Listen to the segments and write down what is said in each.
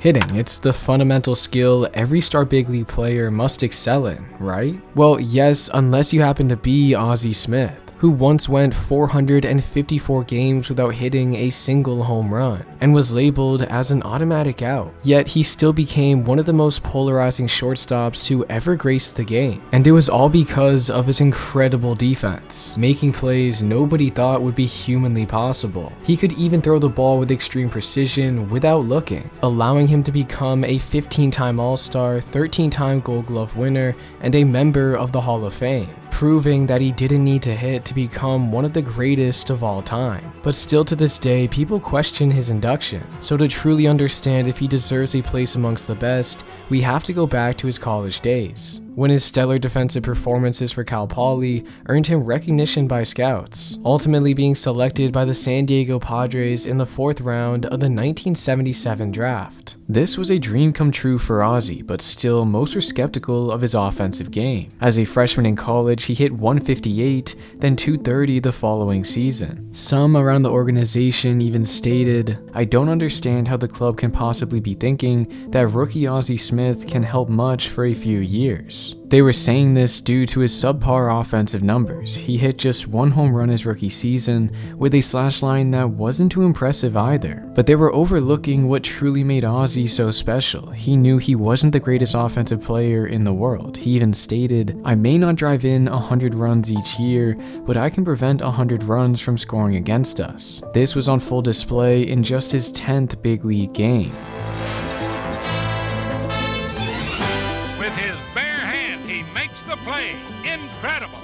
Hitting, it's the fundamental skill every star big league player must excel in, right? Well, yes, unless you happen to be Ozzie Smith, who once went 454 games without hitting a single home run and was labeled as an automatic out. Yet he still became one of the most polarizing shortstops to ever grace the game. And it was all because of his incredible defense, making plays nobody thought would be humanly possible. He could even throw the ball with extreme precision without looking, allowing him to become a 15-time All-Star, 13-time Gold Glove winner, and a member of the Hall of Fame, proving that he didn't need to hit to become one of the greatest of all time. But still to this day, people question his induction, so to truly understand if he deserves a place amongst the best, we have to go back to his college days, when his stellar defensive performances for Cal Poly earned him recognition by scouts, ultimately being selected by the San Diego Padres in the 4th round of the 1977 draft. This was a dream come true for Ozzie, but still most were skeptical of his offensive game. As a freshman in college, he hit 158, then 230 the following season. Some around the organization even stated, "I don't understand how the club can possibly be thinking that rookie Ozzie Smith can help much for a few years." They were saying this due to his subpar offensive numbers. He hit just 1 home run his rookie season, with a slash line that wasn't too impressive either. But they were overlooking what truly made Ozzie so special. He knew he wasn't the greatest offensive player in the world. He even stated, "I may not drive in 100 runs each year, but I can prevent 100 runs from scoring against us." This was on full display in just his 10th big league game. Play. Incredible.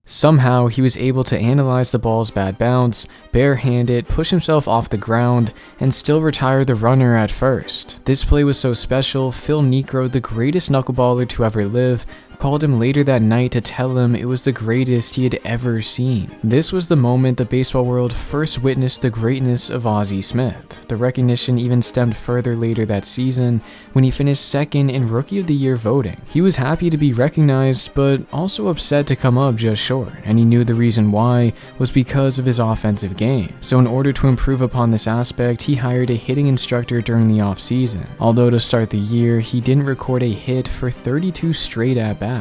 Somehow, he was able to analyze the ball's bad bounce, barehand it, push himself off the ground, and still retire the runner at first. This play was so special, Phil Niekro, the greatest knuckleballer to ever live, called him later that night to tell him it was the greatest he had ever seen. This was the moment the baseball world first witnessed the greatness of Ozzie Smith. The recognition even stemmed further later that season when he finished 2nd in Rookie of the Year voting. He was happy to be recognized, but also upset to come up just short, and he knew the reason why was because of his offensive game. So in order to improve upon this aspect, he hired a hitting instructor during the offseason. Although to start the year, he didn't record a hit for 32 straight at-bats.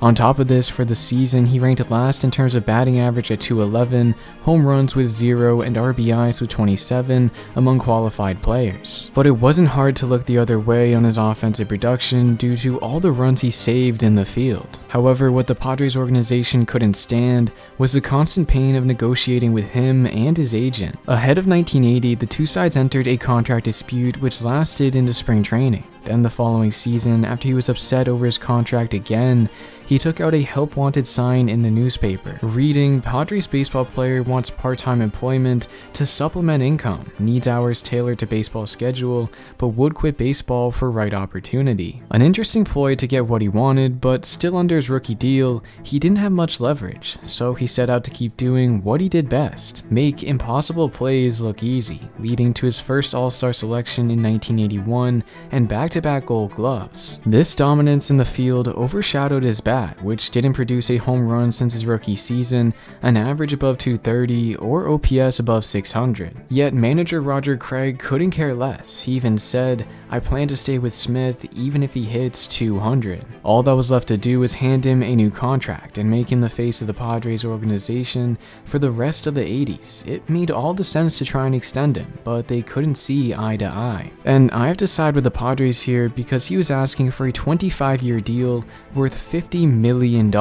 On top of this, for the season, he ranked last in terms of batting average at 211, home runs with 0, and RBIs with 27 among qualified players. But it wasn't hard to look the other way on his offensive production due to all the runs he saved in the field. However, what the Padres organization couldn't stand was the constant pain of negotiating with him and his agent. Ahead of 1980, the two sides entered a contract dispute which lasted into spring training. Then the following season, after he was upset over his contract again, he took out a help wanted sign in the newspaper, reading, "Padres baseball player wants part-time employment to supplement income, needs hours tailored to baseball schedule, but would quit baseball for right opportunity." An interesting ploy to get what he wanted, but still under his rookie deal, he didn't have much leverage, so he set out to keep doing what he did best, make impossible plays look easy, leading to his first All-Star selection in 1981 and back-to-back Gold Gloves. This dominance in the field overshadowed his bat, which didn't produce a home run since his rookie season, an average above 230 or OPS above 600. Yet manager Roger Craig couldn't care less. He even said, "I plan to stay with Smith even if he hits 200. All that was left to do was hand him a new contract and make him the face of the Padres organization for the rest of the 80s. It made all the sense to try and extend him, but they couldn't see eye to eye. And I have to side with the Padres here because he was asking for a 25-year deal worth $50 million.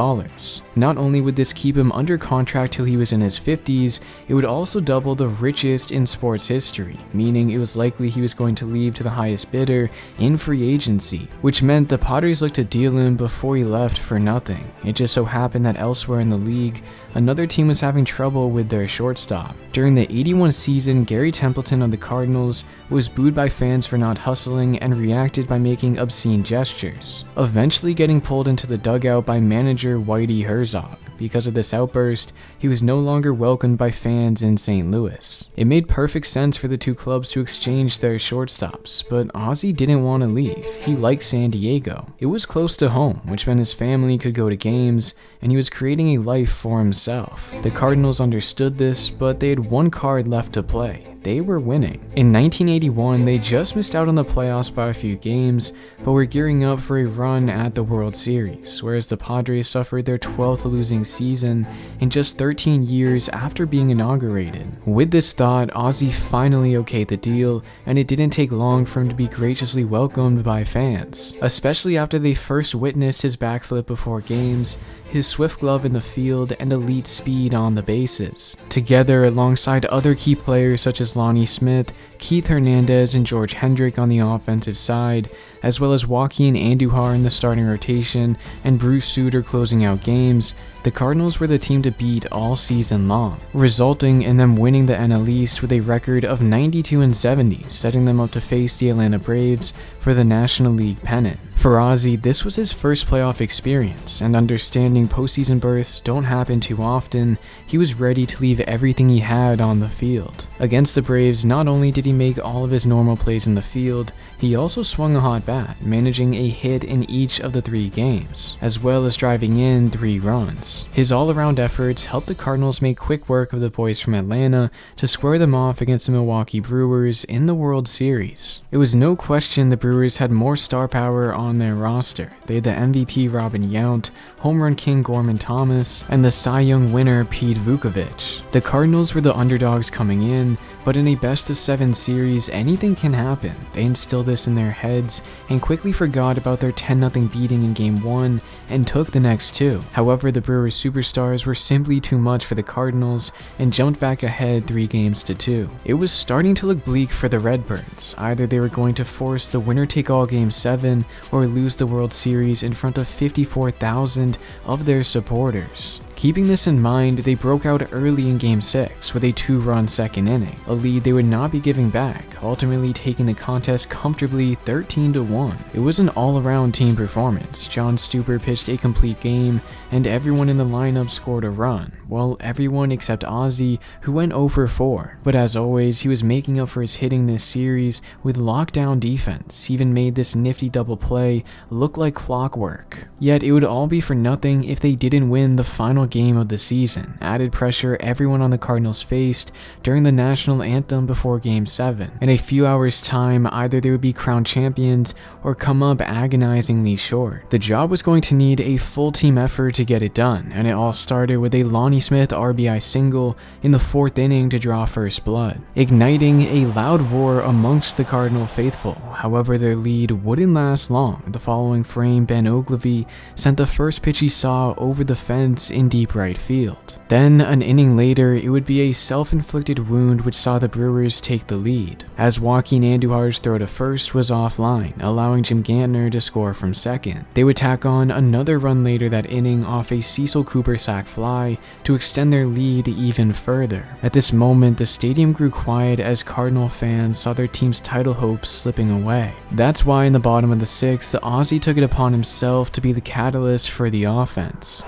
Not only would this keep him under contract till he was in his 50s, it would also double the richest in sports history, meaning it was likely he was going to leave to the highest bidder in free agency, which meant the Padres looked to deal him before he left for nothing. It just so happened that elsewhere in the league, another team was having trouble with their shortstop. During the 81 season, Gary Templeton of the Cardinals was booed by fans for not hustling and reacted by making obscene gestures, eventually getting pulled into the dugout by manager Whitey Herzog. Because of this outburst, he was no longer welcomed by fans in St. Louis. It made perfect sense for the two clubs to exchange their shortstops, but Ozzie didn't want to leave. He liked San Diego. It was close to home, which meant his family could go to games, and he was creating a life for himself. The Cardinals understood this, but they had one card left to play. They were winning. In 1981, they just missed out on the playoffs by a few games, but were gearing up for a run at the World Series, whereas the Padres suffered their 12th losing season in just 13 years after being inaugurated. With this thought, Ozzie finally okayed the deal, and it didn't take long for him to be graciously welcomed by fans, especially after they first witnessed his backflip before games, his swift glove in the field, and elite speed on the bases. Together, alongside other key players such as Ozzie Smith, Keith Hernandez, and George Hendrick on the offensive side, as well as Joaquin Andujar in the starting rotation and Bruce Sutter closing out games, the Cardinals were the team to beat all season long, resulting in them winning the NL East with a record of 92-70, setting them up to face the Atlanta Braves for the National League pennant. For Ozzie, this was his first playoff experience, and understanding postseason berths don't happen too often, he was ready to leave everything he had on the field. Against the Braves, not only did he make all of his normal plays in the field, he also swung a hot bat, managing a hit in each of the 3 games, as well as driving in 3 runs. His all-around efforts helped the Cardinals make quick work of the boys from Atlanta to square them off against the Milwaukee Brewers in the World Series. It was no question the Brewers had more star power on their roster. They had the MVP Robin Yount, home run king Gorman Thomas, and the Cy Young winner Pete Vukovich. The Cardinals were the underdogs coming in, but in a best-of-7 series, anything can happen. They instilled this in their heads and quickly forgot about their 10-0 beating in Game 1 and took the next 2. However, the Brewers superstars were simply too much for the Cardinals and jumped back ahead 3-2. It was starting to look bleak for the Redbirds. Either they were going to force the winner-take-all Game 7 or lose the World Series in front of 54,000 of their supporters. Keeping this in mind, they broke out early in Game 6 with a 2-run second inning, a lead they would not be giving back, ultimately taking the contest comfortably 13-1. It was an all-around team performance. John Stuper pitched a complete game, and everyone in the lineup scored a run. Well, everyone except Ozzie, who went 0 for 4. But as always, he was making up for his hitting this series with lockdown defense. He even made this nifty double play look like clockwork. Yet it would all be for nothing if they didn't win the final game of the season. Added pressure everyone on the Cardinals faced during the national anthem before Game 7. In a few hours' time, either they would be crowned champions or come up agonizingly short. The job was going to need a full team effort to get it done, and it all started with a Ozzie Smith RBI single in the 4th inning to draw first blood, igniting a loud roar amongst the Cardinal faithful. However, their lead wouldn't last long. The following frame, Ben Ogilvy sent the first pitch he saw over the fence in deep right field. Then, an inning later, it would be a self-inflicted wound which saw the Brewers take the lead, as Joaquin Andujar's throw to first was offline, allowing Jim Gantner to score from second. They would tack on another run later that inning off a Cecil Cooper sac fly to extend their lead even further. At this moment, the stadium grew quiet as Cardinal fans saw their team's title hopes slipping away. That's why in the bottom of the 6th, Ozzie took it upon himself to be the catalyst for the offense.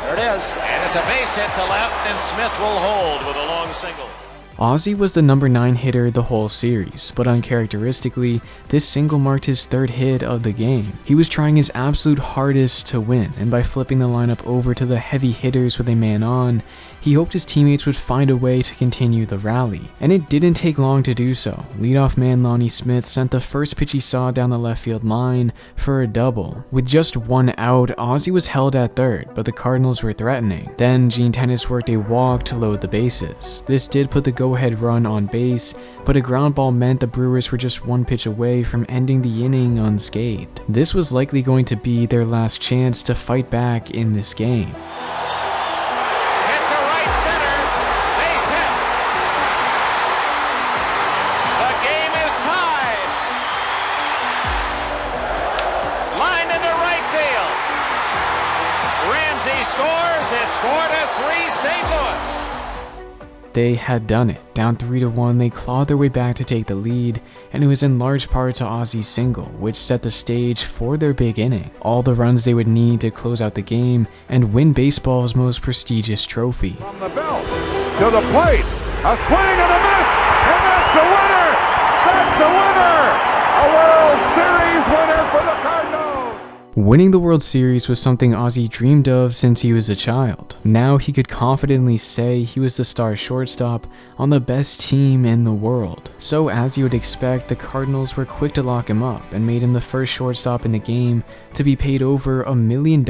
There it is, and it's a base hit to left, and Smith will hold with a long single. Ozzie was the number 9 hitter the whole series, but uncharacteristically, this single marked his 3rd hit of the game. He was trying his absolute hardest to win, and by flipping the lineup over to the heavy hitters with a man on, he hoped his teammates would find a way to continue the rally. And it didn't take long to do so. Leadoff man Ozzie Smith sent the first pitch he saw down the left field line for a double. With just 1 out, Ozzie was held at 3rd, but the Cardinals were threatening. Then Gene Tennis worked a walk to load the bases. This did put the go-ahead run on base, but a ground ball meant the Brewers were just 1 pitch away from ending the inning unscathed. This was likely going to be their last chance to fight back in this game. Scores, it's 4-3 St. Louis. They had done it. Down 3-1, they clawed their way back to take the lead, and it was in large part to Ozzie's single, which set the stage for their big inning. All the runs they would need to close out the game and win baseball's most prestigious trophy. From the belt to the plate, a swing and a miss, and that's the winner! That's the winner! A World Series winner for the Cardinals! Winning the World Series was something Ozzie dreamed of since he was a child. Now he could confidently say he was the star shortstop on the best team in the world. So as you would expect, the Cardinals were quick to lock him up and made him the first shortstop in the game to be paid over $1 million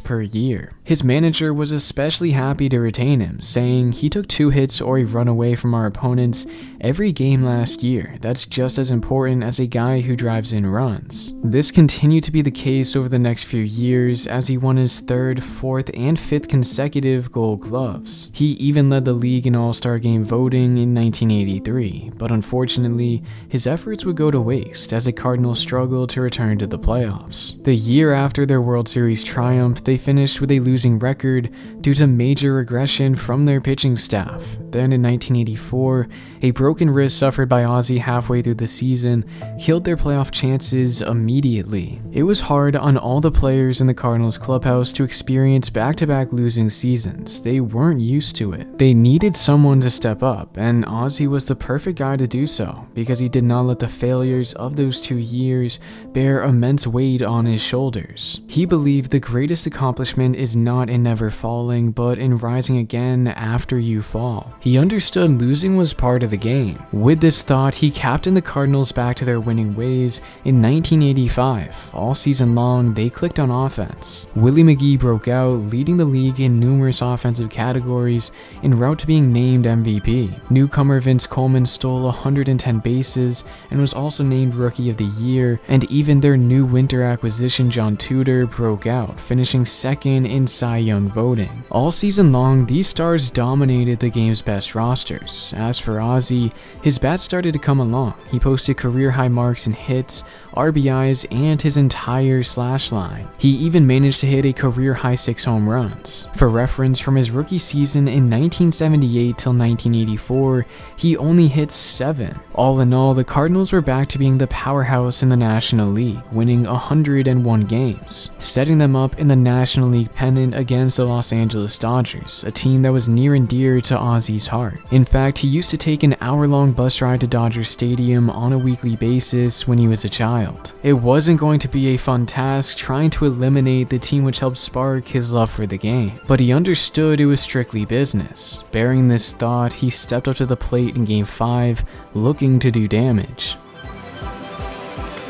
per year. His manager was especially happy to retain him, saying he took 2 hits or a run away from our opponents every game last year. That's just as important as a guy who drives in runs. This continued to be the case over the next few years as he won his 3rd, 4th, and 5th consecutive Gold Gloves. He even led the league in All-Star Game voting in 1983, but unfortunately, his efforts would go to waste as the Cardinals struggled to return to the playoffs. The year after their World Series triumph, they finished with a losing record due to major regression from their pitching staff. Then in 1984, a broken wrist suffered by Ozzie halfway through the season killed their playoff chances immediately. It was hard on all the players in the Cardinals clubhouse to experience back-to-back losing seasons. They weren't used to it. They needed someone to step up, and Ozzie was the perfect guy to do so because he did not let the failures of those 2 years bear immense weight on his shoulders. He believed the greatest accomplishment is not in never falling, but in rising again after you fall. He understood losing was part of the game. With this thought, he captained the Cardinals back to their winning ways in 1985. All season long, they clicked on offense. Willie McGee broke out, leading the league in numerous offensive categories en route to being named MVP. Newcomer Vince Coleman stole 110 bases and was also named Rookie of the Year, and even their new winter acquisition John Tudor broke out, finishing 2nd in Cy Young voting. All season long, these stars dominated the game's best rosters. As for Ozzie, his bat started to come along. He posted career-high marks in hits, RBIs, and his entire slash line. He even managed to hit a career-high 6 home runs. For reference, from his rookie season in 1978 till 1984, he only hit 7. All in all, the Cardinals were back to being the powerhouse in the National League, winning 101 games, setting them up in the National League pennant against the Los Angeles Dodgers, a team that was near and dear to Ozzie's heart. In fact, he used to take an hour-long bus ride to Dodger Stadium on a weekly basis when he was a child. It wasn't going to be a fun task trying to eliminate the team which helped spark his love for the game, but he understood it was strictly business. Bearing this thought, he stepped up to the plate in Game 5, looking to do damage.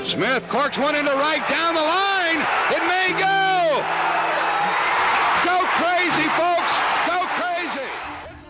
Smith corks one into right, down the line. It may go. Go crazy, folks. Go crazy.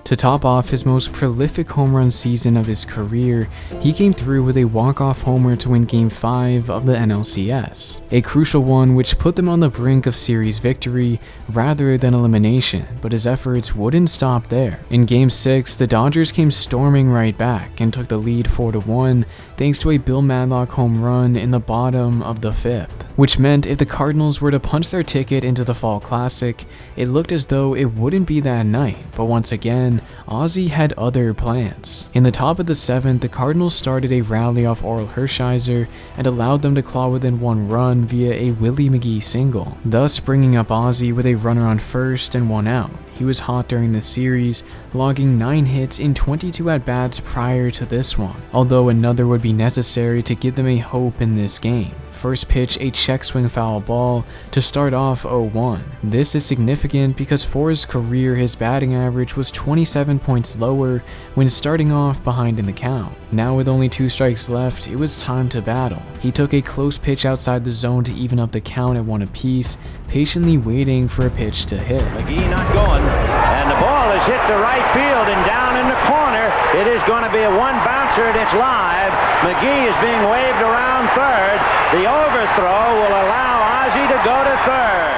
To top off his most prolific home run season of his career, he came through with a walk-off homer to win Game 5 of the NLCS, a crucial one which put them on the brink of series victory rather than elimination, but his efforts wouldn't stop there. In Game 6, the Dodgers came storming right back and took the lead 4-1 thanks to a Bill Madlock home run in the bottom of the 5th, which meant if the Cardinals were to punch their ticket into the Fall Classic, it looked as though it wouldn't be that night, but once again, Ozzie had other plans. In the top of the 7th, the Cardinals started a rally off Orel Hershiser and allowed them to claw within 1 run via a Willie McGee single, thus bringing up Ozzie with a runner on first and 1 out. He was hot during the series, logging 9 hits in 22 at-bats prior to this one, although another would be necessary to give them a hope in this game. First pitch, a check swing foul ball to start off 0-1. This is significant because for his career, his batting average was 27 points lower when starting off behind in the count. Now with only 2 strikes left, it was time to battle. He took a close pitch outside the zone to even up the count at 1 apiece, patiently waiting for a pitch to hit. McGee not going, and the ball is hit to right field and down in the corner. It is going to be a 1-bouncer and it's live. McGee is being waved around third. The overthrow will allow Ozzie to go to third.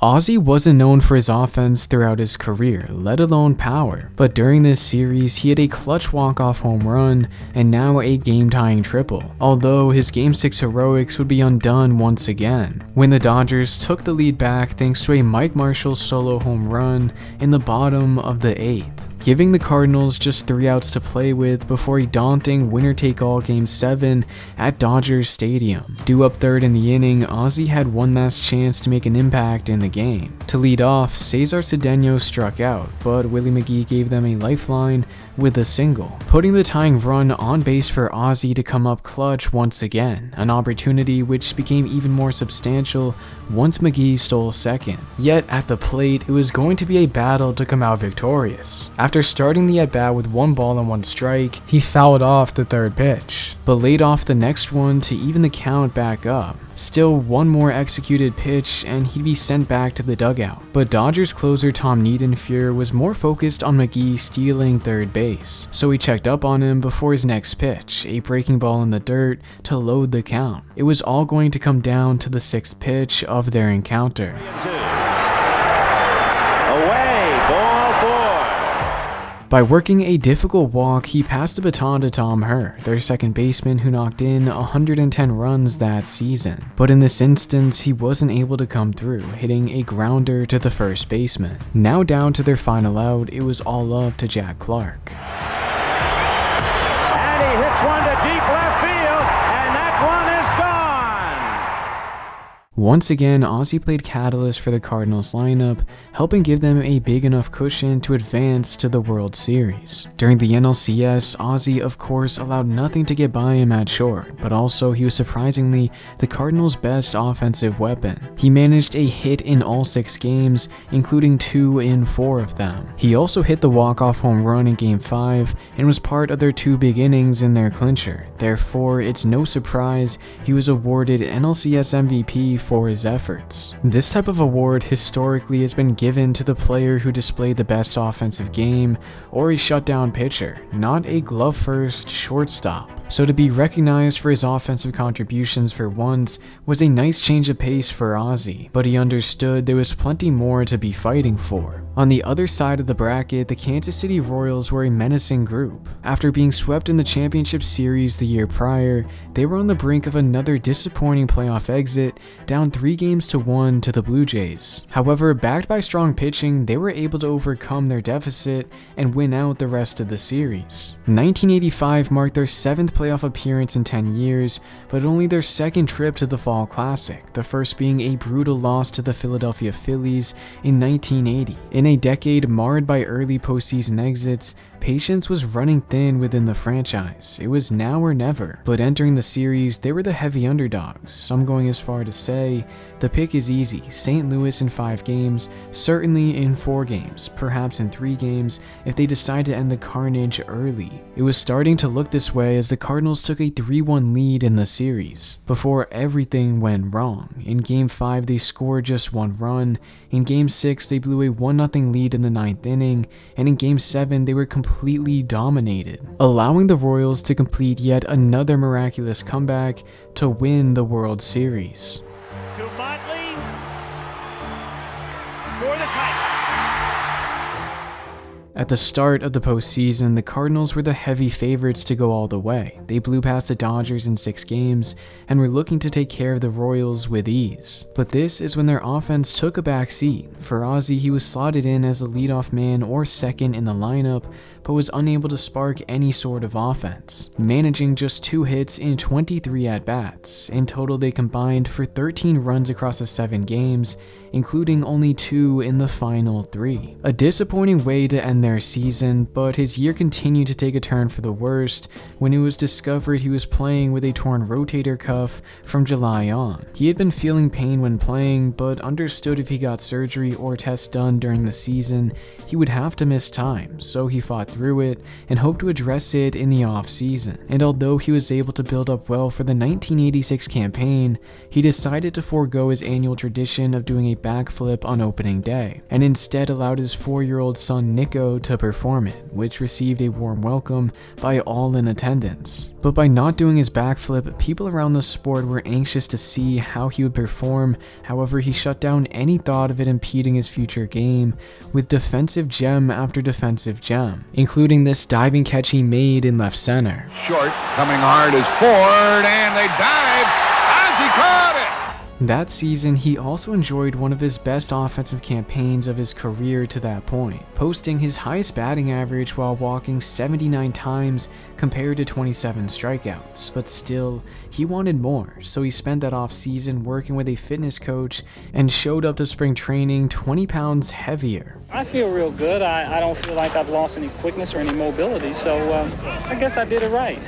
Ozzie wasn't known for his offense throughout his career, let alone power, but during this series he had a clutch walk-off home run and now a game-tying triple, although his Game 6 heroics would be undone once again, when the Dodgers took the lead back thanks to a Mike Marshall solo home run in the bottom of the 8th. giving the Cardinals just 3 outs to play with before a daunting winner-take-all Game 7 at Dodgers Stadium. Due up third in the inning, Ozzie had one last chance to make an impact in the game. To lead off, Cesar Cedeno struck out, but Willie McGee gave them a lifeline with a single, putting the tying run on base for Ozzie to come up clutch once again, an opportunity which became even more substantial once McGee stole second. Yet at the plate, it was going to be a battle to come out victorious. After starting the at-bat with 1 ball and 1 strike, he fouled off the third pitch, but laid off the next one to even the count back up. Still one more executed pitch and he'd be sent back to the dugout. But Dodgers closer Tom Niedenfuhr was more focused on McGee stealing third base, so he checked up on him before his next pitch, a breaking ball in the dirt to load the count. It was all going to come down to the 6th pitch of their encounter. By working a difficult walk, he passed the baton to Tom Herr, their second baseman who knocked in 110 runs that season. But in this instance, he wasn't able to come through, hitting a grounder to the first baseman. Now down to their final out, it was all up to Jack Clark. And he hits one to deep left field, and that one is gone! Once again, Ozzie played catalyst for the Cardinals lineup, helping give them a big enough cushion to advance to the World Series. During the NLCS, Ozzie of course allowed nothing to get by him at short, but also he was surprisingly the Cardinals' best offensive weapon. He managed a hit in all 6 games, including 2 in 4 of them. He also hit the walk-off home run in Game 5 and was part of their 2 big innings in their clincher. Therefore, it's no surprise he was awarded NLCS MVP for his efforts. This type of award historically has been given to the player who displayed the best offensive game or a shutdown pitcher, not a glove-first shortstop. So to be recognized for his offensive contributions for once was a nice change of pace for Ozzie, but he understood there was plenty more to be fighting for. On the other side of the bracket, the Kansas City Royals were a menacing group. After being swept in the championship series the year prior, they were on the brink of another disappointing playoff exit, down 3-1 to the Blue Jays. However, backed by strong pitching, they were able to overcome their deficit and win out the rest of the series. 1985 marked their 7th playoff appearance in 10 years, but only their 2nd trip to the Fall Classic, the first being a brutal loss to the Philadelphia Phillies in 1980. In a decade marred by early postseason exits, patience was running thin within the franchise. It was now or never. But entering the series, they were the heavy underdogs, some going as far to say, the pick is easy, St. Louis in 5 games, certainly in 4 games, perhaps in 3 games if they decide to end the carnage early. It was starting to look this way as the Cardinals took a 3-1 lead in the series, before everything went wrong. In Game 5 they scored just 1 run, in Game 6 they blew a 1-0 lead in the 9th inning, and in Game 7 they were completely dominated, allowing the Royals to complete yet another miraculous comeback to win the World Series. To Motley for the title. At the start of the postseason, the Cardinals were the heavy favorites to go all the way. They blew past the Dodgers in 6 games and were looking to take care of the Royals with ease. But this is when their offense took a back seat. For Ozzie, he was slotted in as the leadoff man or second in the lineup, but was unable to spark any sort of offense, managing just 2 hits in 23 at-bats. In total, they combined for 13 runs across the 7 games, including only 2 in the final 3. A disappointing way to end their season, but his year continued to take a turn for the worst when it was discovered he was playing with a torn rotator cuff from July on. He had been feeling pain when playing, but understood if he got surgery or tests done during the season, he would have to miss time, so he fought through it and hoped to address it in the off-season. And although he was able to build up well for the 1986 campaign, he decided to forego his annual tradition of doing a backflip on opening day, and instead allowed his 4-year-old son Nico to perform it, which received a warm welcome by all in attendance. But by not doing his backflip, people around the sport were anxious to see how he would perform. However, he shut down any thought of it impeding his future game with defensive gem after defensive gem, including this diving catch he made in left center. Short, coming hard is Ford, and they dive. Ozzie caught it! That season, he also enjoyed one of his best offensive campaigns of his career to that point, posting his highest batting average while walking 79 times compared to 27 strikeouts. But still, he wanted more, so he spent that off-season working with a fitness coach and showed up to spring training 20 pounds heavier. I feel real good. I don't feel like I've lost any quickness or any mobility, so I guess I did it right.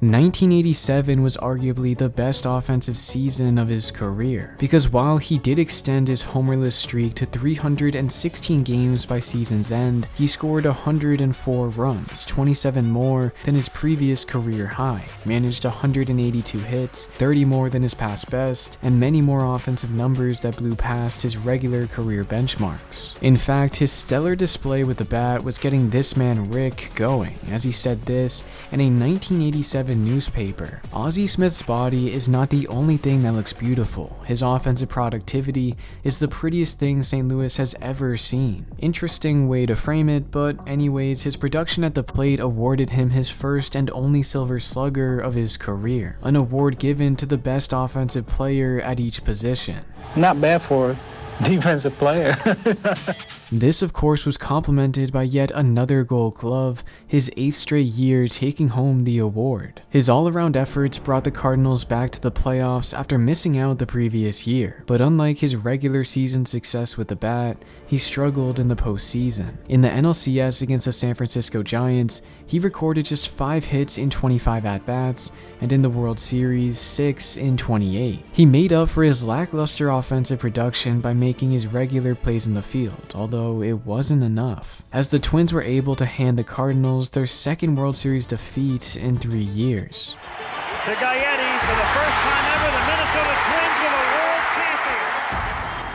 1987 was arguably the best offensive season of his career, because while he did extend his homerless streak to 316 games by season's end, he scored 104 runs, 27 more than his previous career high, managed 182 hits, 30 more than his past best, and many more offensive numbers that blew past his regular career benchmarks. In fact, his stellar display with the bat was getting this man Rick going, as he said this in a 1987 newspaper. Ozzie Smith's body is not the only thing that looks beautiful. His offensive productivity is the prettiest thing St. Louis has ever seen. Interesting way to frame it, but anyways, his production at the plate awarded him his first and only Silver Slugger of his career, an award given to the best offensive player at each position. Not bad for a defensive player. This, of course, was complemented by yet another Gold Glove, his 8th straight year taking home the award. His all-around efforts brought the Cardinals back to the playoffs after missing out the previous year, but unlike his regular season success with the bat, he struggled in the postseason. In the NLCS against the San Francisco Giants, he recorded just 5 hits in 25 at-bats, and in the World Series, 6 in 28. He made up for his lackluster offensive production by making his regular plays in the field, although it wasn't enough, as the Twins were able to hand the Cardinals their second World Series defeat in 3 years. To Gaetti for the first time ever, the Minnesota Twins are the world champions.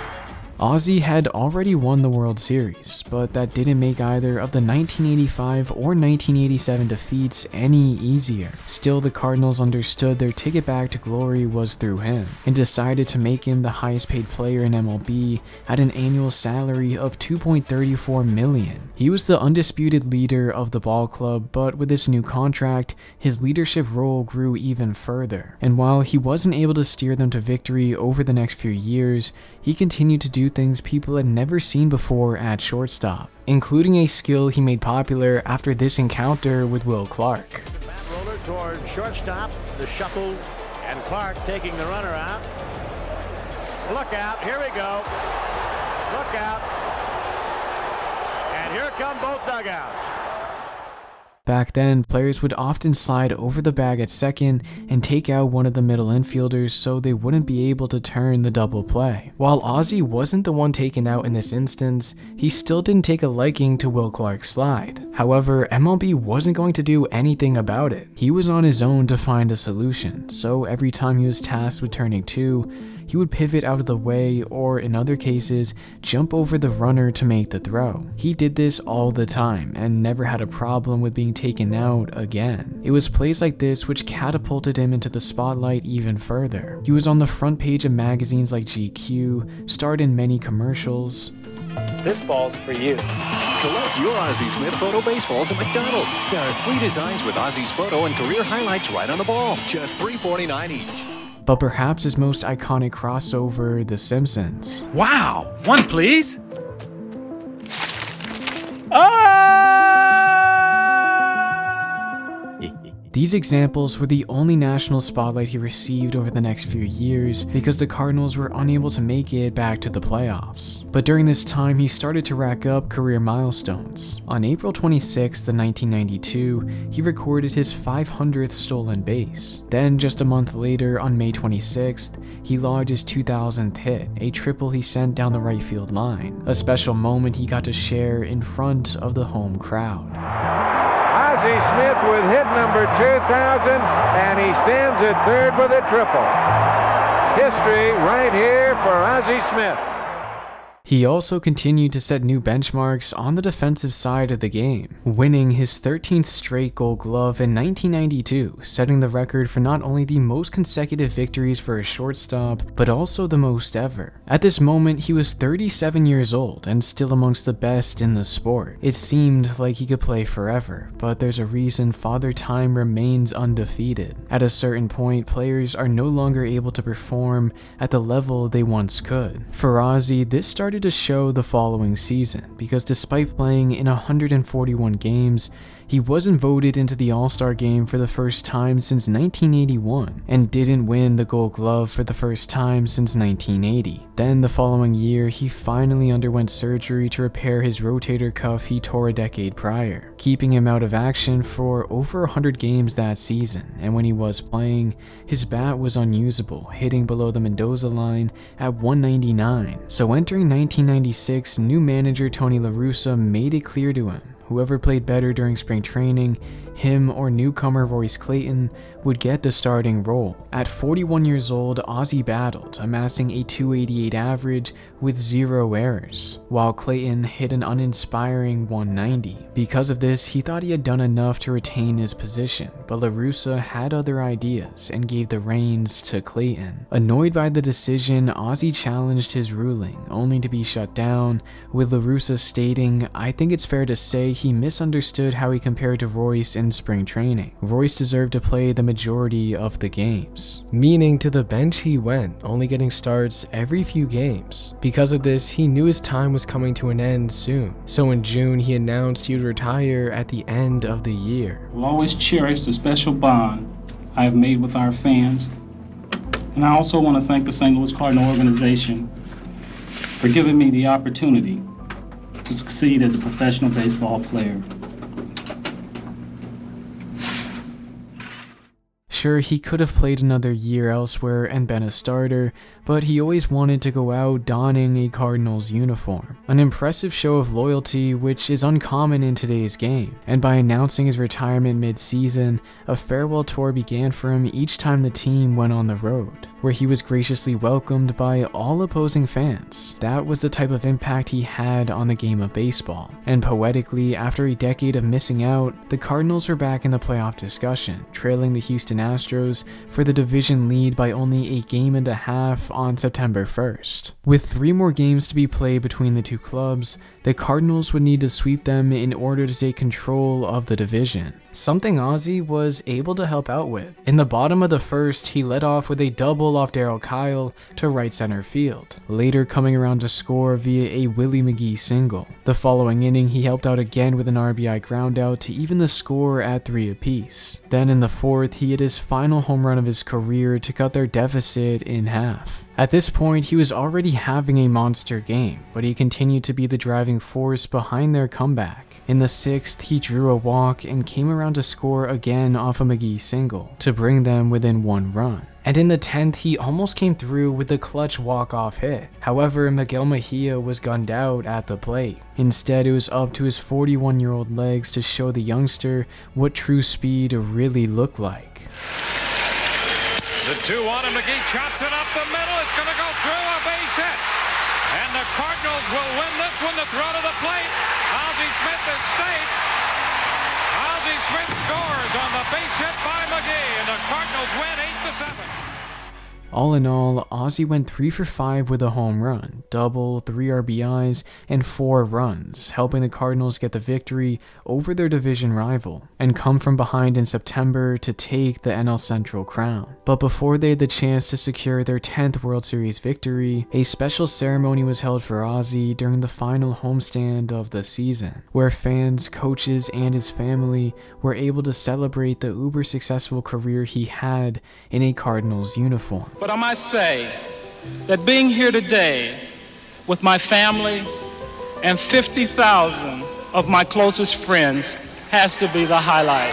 Ozzie had already won the World Series, but that didn't make either of the 1985 or 1987 defeats any easier. Still, the Cardinals understood their ticket back to glory was through him, and decided to make him the highest paid player in MLB at an annual salary of $2.34 million. He was the undisputed leader of the ball club, but with this new contract, his leadership role grew even further. And while he wasn't able to steer them to victory over the next few years, he continued to do things people had never seen before at shortstop, including a skill he made popular after this encounter with Will Clark. Bat roller toward shortstop, the shuffle, and Clark taking the runner out. Look out, here we go. Look out. And here come both dugouts. Back then, players would often slide over the bag at second and take out one of the middle infielders so they wouldn't be able to turn the double play. While Ozzie wasn't the one taken out in this instance, he still didn't take a liking to Will Clark's slide. However, MLB wasn't going to do anything about it. He was on his own to find a solution, so every time he was tasked with turning two, he would pivot out of the way or, in other cases, jump over the runner to make the throw. He did this all the time and never had a problem with being taken out again. It was plays like this which catapulted him into the spotlight even further. He was on the front page of magazines like GQ, starred in many commercials. This ball's for you. Collect your Ozzie Smith photo baseballs at McDonald's. There are 3 designs with Ozzie's photo and career highlights right on the ball. Just $3.49 each. But perhaps his most iconic crossover, The Simpsons. Wow! One, please. These examples were the only national spotlight he received over the next few years because the Cardinals were unable to make it back to the playoffs. But during this time, he started to rack up career milestones. On April 26, 1992, he recorded his 500th stolen base. Then, just a month later, on May 26th, he logged his 2000th hit, a triple he sent down the right field line, a special moment he got to share in front of the home crowd. Ozzie Smith with hit number 2000, and he stands at third with a triple. History right here for Ozzie Smith. He also continued to set new benchmarks on the defensive side of the game, winning his 13th straight Gold Glove in 1992, setting the record for not only the most consecutive victories for a shortstop, but also the most ever. At this moment, he was 37 years old and still amongst the best in the sport. It seemed like he could play forever, but there's a reason Father Time remains undefeated. At a certain point, players are no longer able to perform at the level they once could. For Ozzie, this started to show the following season, because despite playing in 141 games, he wasn't voted into the All-Star game for the first time since 1981, and didn't win the Gold Glove for the first time since 1980. Then the following year, he finally underwent surgery to repair his rotator cuff he tore a decade prior, keeping him out of action for over 100 games that season, and when he was playing, his bat was unusable, hitting below the Mendoza line at 199. So entering 1996, new manager Tony La Russa made it clear to him whoever played better during spring training, him or newcomer Royce Clayton, would get the starting role. At 41 years old, Ozzie battled, amassing a .288 average with 0 errors, while Clayton hit an uninspiring 190. Because of this, he thought he had done enough to retain his position, but La Russa had other ideas and gave the reins to Clayton. Annoyed by the decision, Ozzie challenged his ruling, only to be shut down, with La Russa stating, "I think it's fair to say he misunderstood how he compared to Royce in spring training. Royce deserved to play the majority of the games." Meaning to the bench he went, only getting starts every few games. Because of this, he knew his time was coming to an end soon. So in June, he announced he would retire at the end of the year. We'll always cherish the special bond I have made with our fans. And I also want to thank the St. Louis Cardinal organization for giving me the opportunity to succeed as a professional baseball player. Sure, he could have played another year elsewhere and been a starter, but he always wanted to go out donning a Cardinals uniform. An impressive show of loyalty which is uncommon in today's game, and by announcing his retirement mid-season, a farewell tour began for him each time the team went on the road, where he was graciously welcomed by all opposing fans. That was the type of impact he had on the game of baseball. And poetically, after a decade of missing out, the Cardinals were back in the playoff discussion, trailing the Houston Astros for the division lead by only a game and a half on September 1st. With 3 more games to be played between the two clubs, the Cardinals would need to sweep them in order to take control of the division, something Ozzie was able to help out with. In the bottom of the first, he led off with a double off Darryl Kyle to right center field, later coming around to score via a Willie McGee single. The following inning, he helped out again with an RBI groundout to even the score at 3 apiece. Then in the 4th, he hit his final home run of his career to cut their deficit in half. At this point, he was already having a monster game, but he continued to be the driving force behind their comeback. In the 6th, he drew a walk and came around to score again off a McGee single to bring them within 1 run. And in the 10th, he almost came through with a clutch walk-off hit. However, Miguel Mejia was gunned out at the plate. Instead, it was up to his 41-year-old legs to show the youngster what true speed really looked like. The 2-1 and McGee chopped it up the middle. It's going to go through, a base hit. And the Cardinals will win this one. The throw to the plate. Ozzie Smith is safe. Ozzie Smith scores on the base hit by McGee, and the Cardinals win 8-7. All in all, Ozzie went 3 for 5 with a home run, double, 3 RBIs, and 4 runs, helping the Cardinals get the victory over their division rival, and come from behind in September to take the NL Central crown. But before they had the chance to secure their 10th World Series victory, a special ceremony was held for Ozzie during the final homestand of the season, where fans, coaches, and his family were able to celebrate the uber-successful career he had in a Cardinals uniform. But I must say that being here today with my family and 50,000 of my closest friends has to be the highlight.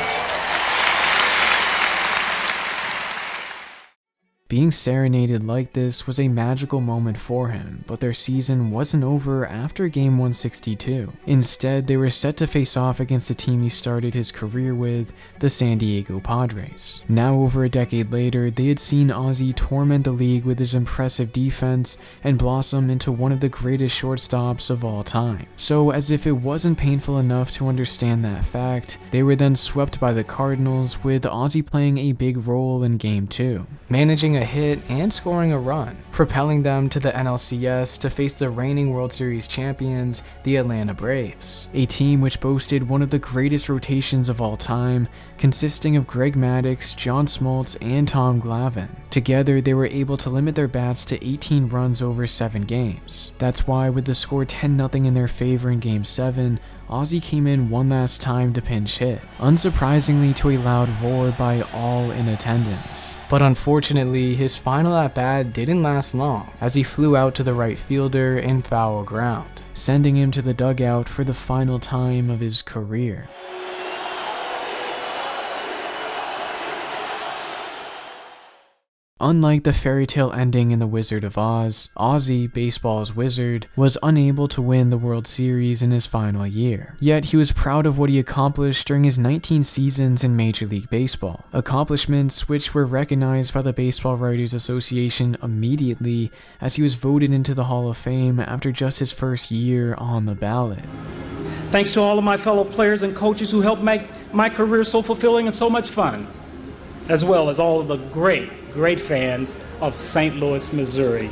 Being serenaded like this was a magical moment for him, but their season wasn't over after game 162. Instead, they were set to face off against the team he started his career with, the San Diego Padres. Now over a decade later, they had seen Ozzie torment the league with his impressive defense and blossom into one of the greatest shortstops of all time. So as if it wasn't painful enough to understand that fact, they were then swept by the Cardinals, with Ozzie playing a big role in game 2, managing a hit and scoring a run, propelling them to the NLCS to face the reigning World Series champions, the Atlanta Braves, a team which boasted one of the greatest rotations of all time, consisting of Greg Maddux, John Smoltz, and Tom Glavine. Together, they were able to limit their bats to 18 runs over 7 games. That's why, with the score 10-0 in their favor in Game 7, Ozzie came in one last time to pinch hit, unsurprisingly to a loud roar by all in attendance. But unfortunately, his final at-bat didn't last long, as he flew out to the right fielder in foul ground, sending him to the dugout for the final time of his career. Unlike the fairy tale ending in The Wizard of Oz, Ozzie, baseball's wizard, was unable to win the World Series in his final year. Yet he was proud of what he accomplished during his 19 seasons in Major League Baseball, accomplishments which were recognized by the Baseball Writers Association immediately, as he was voted into the Hall of Fame after just his first year on the ballot. Thanks to all of my fellow players and coaches who helped make my career so fulfilling and so much fun, as well as all of the great fans of St. Louis, Missouri.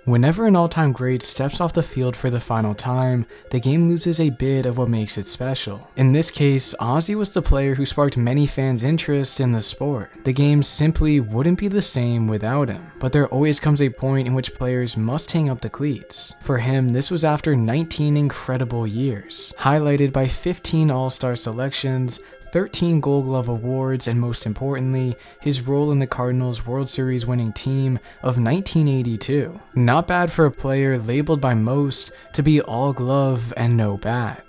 Whenever an all-time great steps off the field for the final time, the game loses a bit of what makes it special. In this case, Ozzie was the player who sparked many fans' interest in the sport. The game simply wouldn't be the same without him, but there always comes a point in which players must hang up the cleats. For him, this was after 19 incredible years, highlighted by 15 All-Star selections, 13 Gold Glove awards, and most importantly, his role in the Cardinals' World Series winning team of 1982. Not bad for a player labeled by most to be all glove and no bat.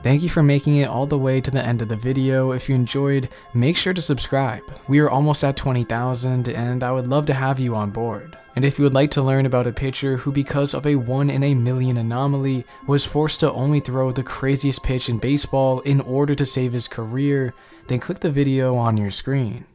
Thank you for making it all the way to the end of the video. If you enjoyed, make sure to subscribe. We are almost at 20,000 and I would love to have you on board. And if you would like to learn about a pitcher who, because of a 1 in a million anomaly, was forced to only throw the craziest pitch in baseball in order to save his career, then click the video on your screen.